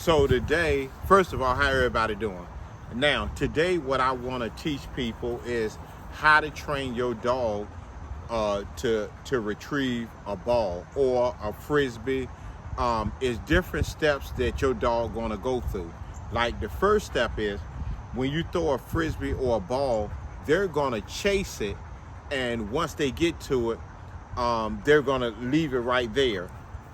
So today, first of all, how everybody doing? Now, today what I want to teach people is how to train your dog to retrieve a ball or a frisbee. Is different steps that your dog gonna go through. Like the first step is when you throw a frisbee or a ball, they're gonna chase it, and once they get to it, they're gonna leave it right there.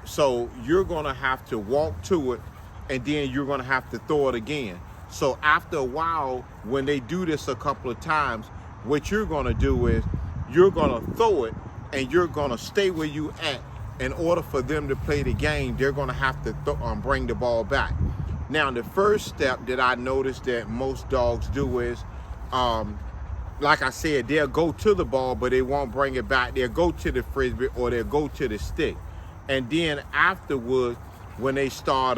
So you're gonna have to walk to it, and then you're gonna have to throw it again. So after a while, when they do this a couple of times, what you're gonna do is you're gonna throw it, and you're gonna stay where you at. In order for them to play the game, they're gonna have to bring the ball back. Now, the first step that I noticed that most dogs do is, like I said, they'll go to the ball, but they won't bring it back. They'll go to the frisbee or they'll go to the stick. And then afterwards, when they start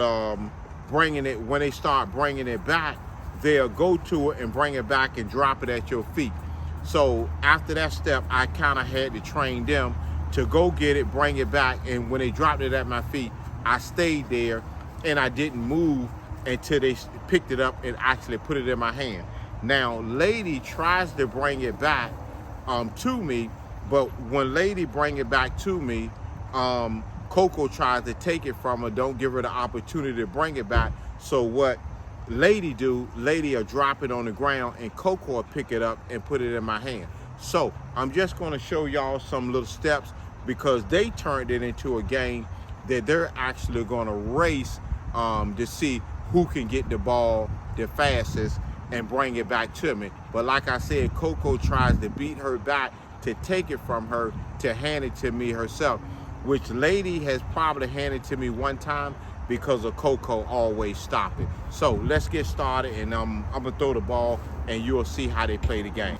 bringing it back, they'll go to it and bring it back and drop it at your feet. So after that step, I kind of had to train them to go get it, bring it back, and when they dropped it at my feet, I stayed there and I didn't move until they picked it up and actually put it in my hand. Now, Lady tries to bring it back to me, but when Lady bring it back to me, Coco tries to take it from her, don't give her the opportunity to bring it back. So what Lady do, Lady will drop it on the ground and Coco will pick it up and put it in my hand. So I'm just gonna show y'all some little steps because they turned it into a game that they're actually gonna race to see who can get the ball the fastest and bring it back to me. But like I said, Coco tries to beat her back to take it from her to hand it to me herself, which Lady has probably handed to me one time because of Coco always stopping. So let's get started, and I'm gonna throw the ball and you'll see how they play the game.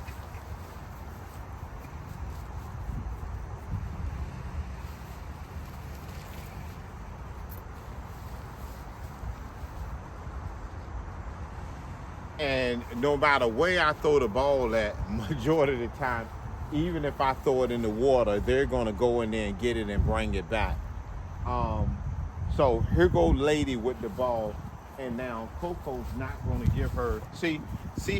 And no matter where I throw the ball at, majority of the time, even if I throw it in the water, they're gonna go in there and get it and bring it back. So here goes Lady with the ball, and now Coco's not gonna give her. See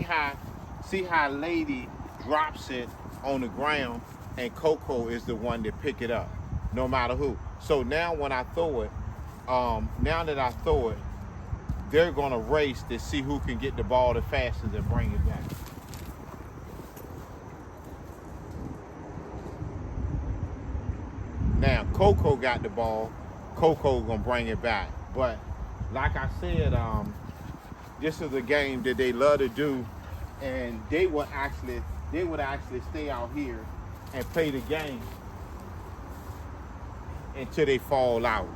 how Lady drops it on the ground, and Coco is the one that pick it up, no matter who. So now when I throw it, now that I throw it, they're gonna race to see who can get the ball the fastest and bring it back. Now Coco got the ball, Coco gonna bring it back. But like I said, this is a game that they love to do, and they would actually stay out here and play the game until they fall out.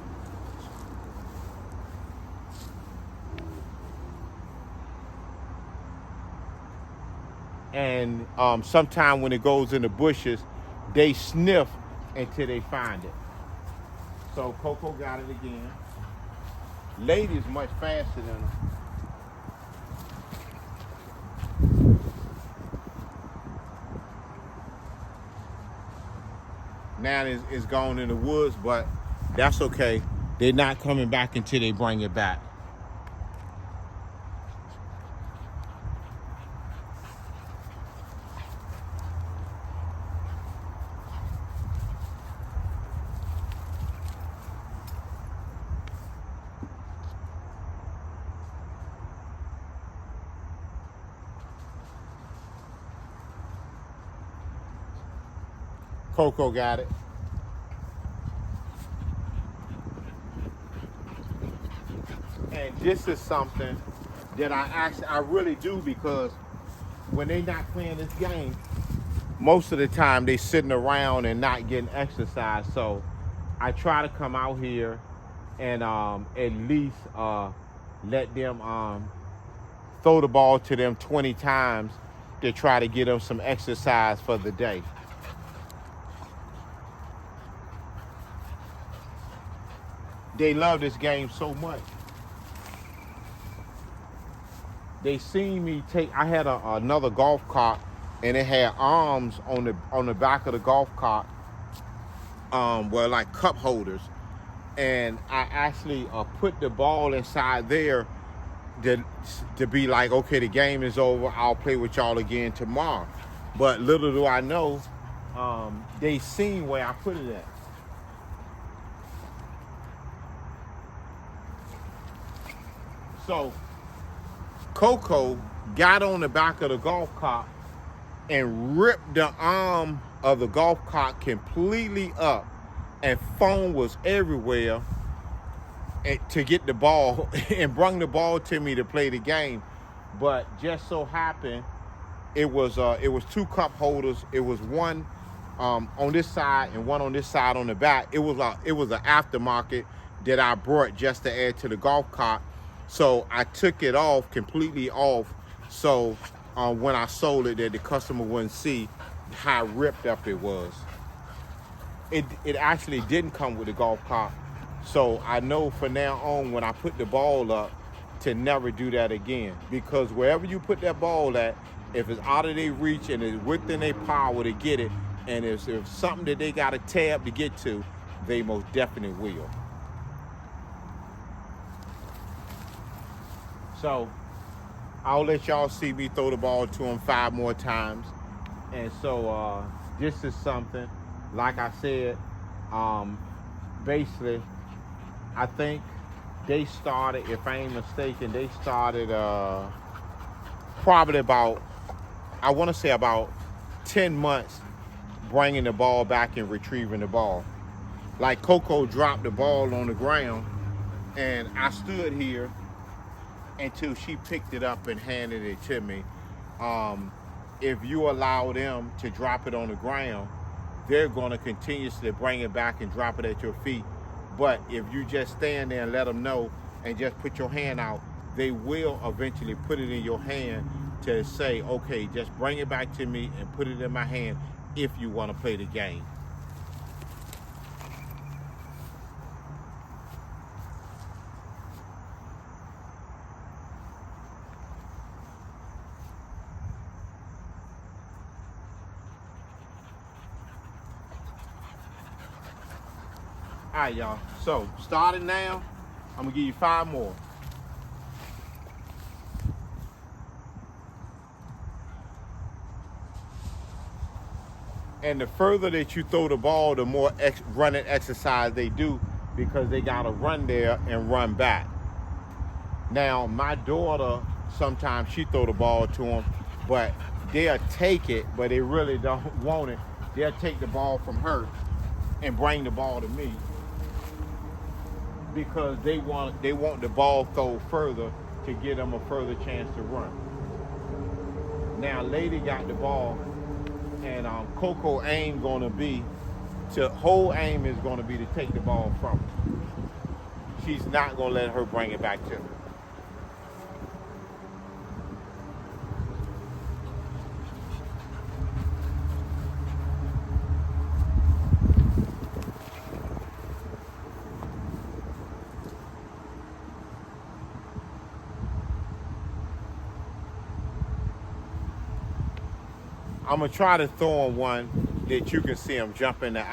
And sometime when it goes in the bushes, they sniff until they find it. So Coco got it again. Lady's much faster than her. Now it's gone in the woods, but that's okay. They're not coming back until they bring it back. Coco got it. And this is something that I really do, because when they not playing this game, most of the time they sitting around and not getting exercise. So I try to come out here and at least let them throw the ball to them 20 times to try to get them some exercise for the day. They love this game so much. They seen me take. I had another golf cart, and it had arms on the back of the golf cart, were like cup holders. and I actually put the ball inside there to, to be like, okay, the game is over. I'll play with y'all again tomorrow. But little do I know, they seen where I put it at. So Coco got on the back of the golf cart and ripped the arm of the golf cart completely up, and foam was everywhere to get the ball and bring the ball to me to play the game. But just so happened it was two cup holders. It was one on this side and one on this side on the back. It was an aftermarket that I brought just to add to the golf cart. So I took it off, completely off, so when I sold it, that the customer wouldn't see how ripped up it was. It actually didn't come with the golf cart, so I know from now on when I put the ball up to never do that again, because wherever you put that ball at, if it's out of their reach and it's within their power to get it, and if it's something that they got to tab to get to, they most definitely will. So I'll let y'all see me throw the ball to them 5 more times. And so this is something, like I said, basically, I think they started, if I ain't mistaken, they started probably about, I want to say about 10 months bringing the ball back and retrieving the ball. Like Coco dropped the ball on the ground, and I stood here until she picked it up and handed it to me. If you allow them to drop it on the ground, they're going to continuously bring it back and drop it at your feet. But if you just stand there and let them know and just put your hand out, they will eventually put it in your hand to say, okay, just bring it back to me and put it in my hand if you want to play the game. All right, y'all. So, starting now, I'm going to give you 5 more. And the further that you throw the ball, the more running exercise they do, because they got to run there and run back. Now, my daughter, sometimes she throw the ball to them, but they'll take it, but they really don't want it. They'll take the ball from her and bring the ball to me, because they want the ball thrown further to give them a further chance to run. Now, Lady got the ball, and Coco aim gonna be whole aim is gonna be to take the ball from her. She's not gonna let her bring it back to her. I'm gonna try to throw him one that you can see him jump in the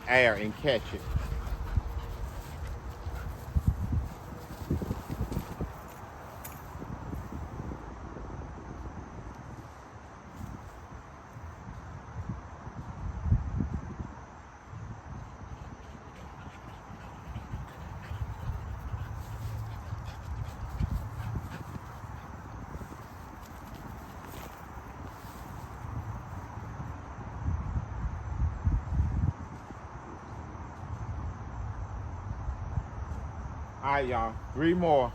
air and catch it. All right, y'all, 3 more.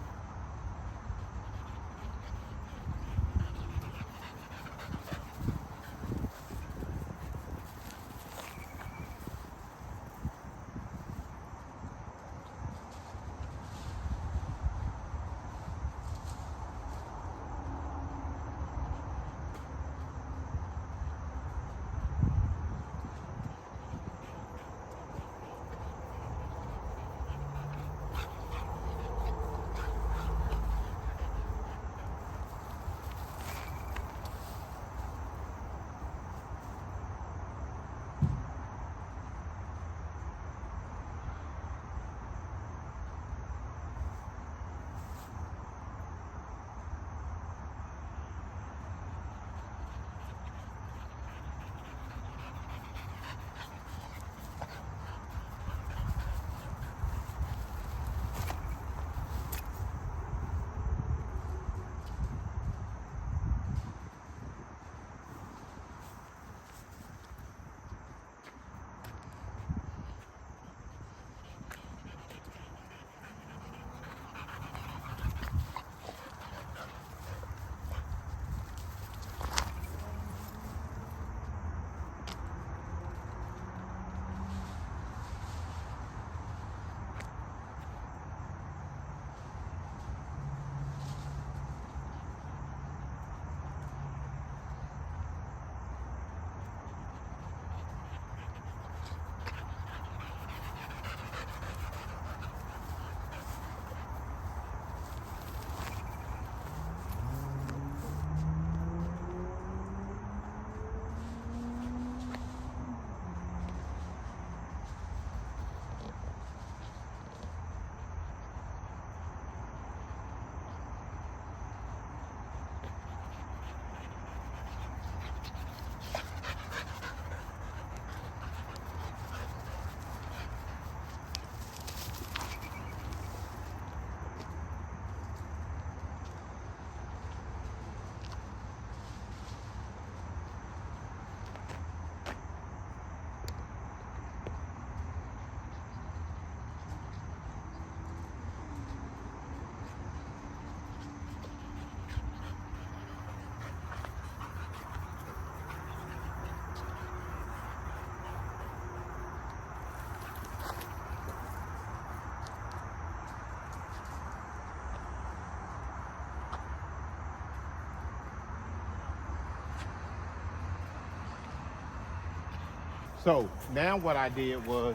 So now what I did was,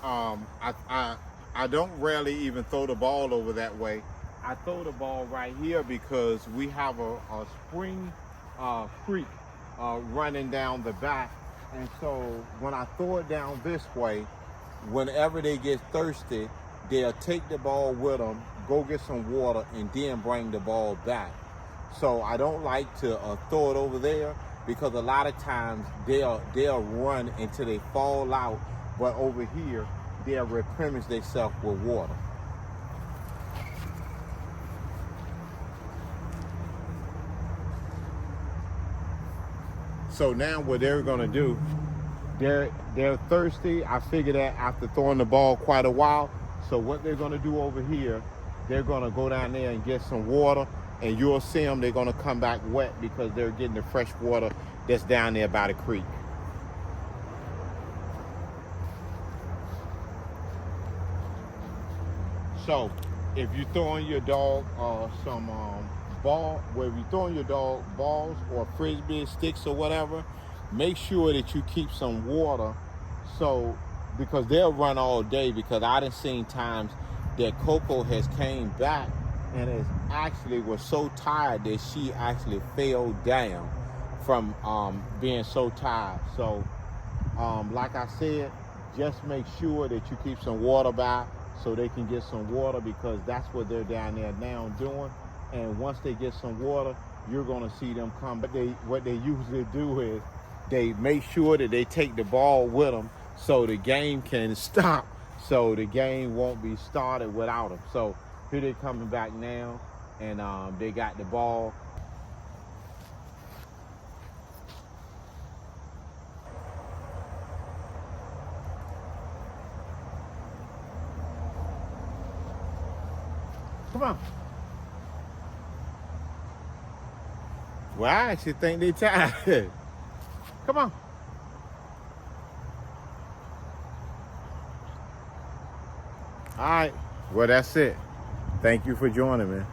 I don't rarely even throw the ball over that way. I throw the ball right here because we have a spring creek running down the back. And so when I throw it down this way, whenever they get thirsty, they'll take the ball with them, go get some water, and then bring the ball back. So I don't like to throw it over there because a lot of times they'll run until they fall out, but over here they'll replenish themselves with water. So now what they're gonna do, they're thirsty. I figured that after throwing the ball quite a while. So what they're gonna do over here, they're gonna go down there and get some water, and you'll see them, they're gonna come back wet because they're getting the fresh water that's down there by the creek. So if you're throwing your dog some if you're throwing your dog balls or frisbee sticks or whatever, make sure that you keep some water. So because they'll run all day, because I done seen times that Coco has came back and is actually was so tired that she actually fell down from being so tired. So like I said, just make sure that you keep some water by so they can get some water, because that's what they're down there now doing. And once they get some water, you're gonna see them come. But what they usually do is they make sure that they take the ball with them so the game can stop, so the game won't be started without them. So here they're coming back now, and they got the ball. Come on. Well, I actually think they tired. Come on. All right. Well, that's it. Thank you for joining me.